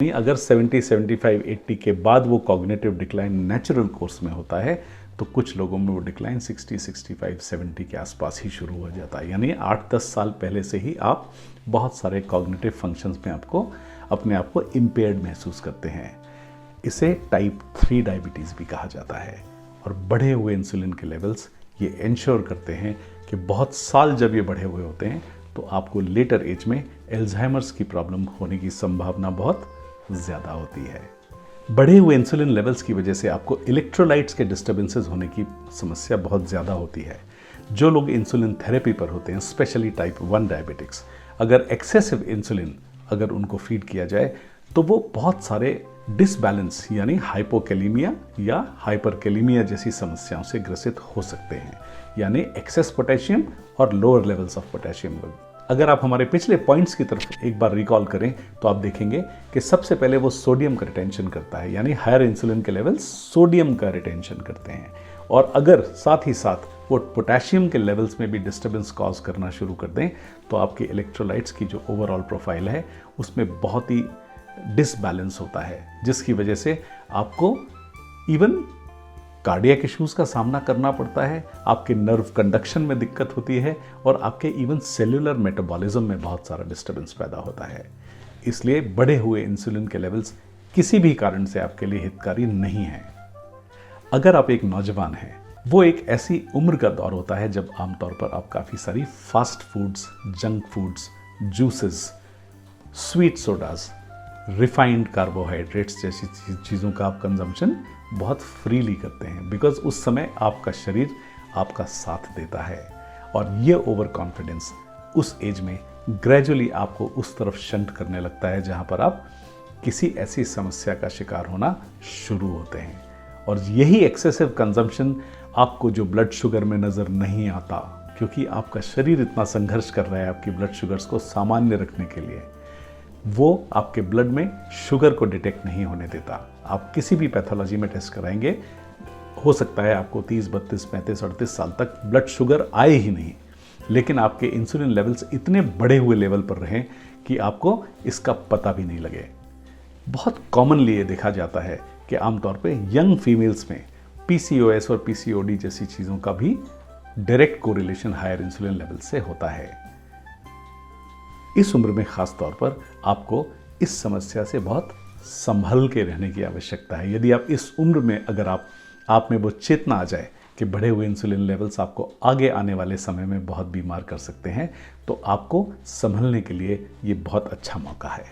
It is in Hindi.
नहीं, अगर 70, 75, 80 के बाद वो कॉग्निटिव डिक्लाइन नेचुरल कोर्स में होता है तो कुछ लोगों में वो डिक्लाइन 60, 65, 70 के आसपास ही शुरू हो जाता है। यानी 8-10 साल पहले से ही आप बहुत सारे कॉग्निटिव फंक्शंस में अपने आप को इम्पेयर्ड महसूस करते हैं। इसे टाइप 3 डायबिटीज़ भी कहा जाता है। और बढ़े हुए इंसुलिन के लेवल्स ये इंश्योर करते हैं कि बहुत साल जब ये बढ़े हुए होते हैं तो आपको लेटर एज में एल्जाइमर्स की प्रॉब्लम होने की संभावना बहुत ज़्यादा होती है। बढ़े हुए इंसुलिन लेवल्स की वजह से आपको इलेक्ट्रोलाइट्स के डिस्टर्बेंसेस होने की समस्या बहुत ज़्यादा होती है। जो लोग इंसुलिन थेरेपी पर होते हैं, स्पेशली टाइप 1 डायबिटिक्स, अगर एक्सेसिव इंसुलिन अगर उनको फीड किया जाए तो वो बहुत सारे डिसबैलेंस यानी हाइपोकैलीमिया या हाइपरकैलीमिया जैसी समस्याओं से ग्रसित हो सकते हैं, यानी एक्सेस पोटेशियम और लोअर लेवल्स ऑफ पोटेशियम। अगर आप हमारे पिछले पॉइंट्स की तरफ एक बार रिकॉल करें तो आप देखेंगे कि सबसे पहले वो सोडियम का रिटेंशन करता है, यानी हायर इंसुलिन के लेवल्स सोडियम का रिटेंशन करते हैं। और अगर साथ ही साथ वो पोटेशियम के लेवल्स में भी डिस्टर्बेंस कॉज करना शुरू कर दें तो आपके इलेक्ट्रोलाइट्स की जो ओवरऑल प्रोफाइल है उसमें बहुत ही डिसबैलेंस होता है, जिसकी वजह से आपको इवन कार्डियक इश्यूज़ का सामना करना पड़ता है, आपके नर्व कंडक्शन में दिक्कत होती है और आपके इवन सेल्यूलर मेटाबॉलिज्म में बहुत सारा डिस्टर्बेंस पैदा होता है। इसलिए बढ़े हुए इंसुलिन के लेवल्स किसी भी कारण से आपके लिए हितकारी नहीं है। अगर आप एक नौजवान हैं, वो एक ऐसी उम्र का दौर होता है जब आमतौर पर आप काफ़ी सारी fast foods, junk foods, juices, sweet sodas, refined carbohydrates जैसी चीज़ों का आप कंजम्पशन बहुत फ्रीली करते हैं, बिकॉज उस समय आपका शरीर आपका साथ देता है। और ये ओवर कॉन्फिडेंस उस एज में ग्रेजुअली आपको उस तरफ शंट करने लगता है जहाँ पर आप किसी ऐसी समस्या का शिकार होना शुरू होते हैं। और यही एक्सेसिव कंजम्पशन आपको जो ब्लड शुगर में नज़र नहीं आता, क्योंकि आपका शरीर इतना संघर्ष कर रहा है आपकी ब्लड शुगर्स को सामान्य रखने के लिए, वो आपके ब्लड में शुगर को डिटेक्ट नहीं होने देता। आप किसी भी पैथोलॉजी में टेस्ट कराएंगे, हो सकता है आपको 30, 32, 35, 38 साल तक ब्लड शुगर आए ही नहीं, लेकिन आपके इंसुलिन लेवल्स इतने बढ़े हुए लेवल पर रहें कि आपको इसका पता भी नहीं लगे। बहुत कॉमनली ये देखा जाता है कि आमतौर पे यंग फीमेल्स में PCOS और PCOD जैसी चीज़ों का भी direct correlation higher insulin level से होता है। इस उम्र में खास तौर पर आपको इस समस्या से बहुत संभल के रहने की आवश्यकता है। यदि आप इस उम्र में अगर आप में वो चेतना आ जाए कि बढ़े हुए इंसुलिन लेवल्स आपको आगे आने वाले समय में बहुत बीमार कर सकते हैं, तो आपको संभलने के लिए ये बहुत अच्छा मौका है।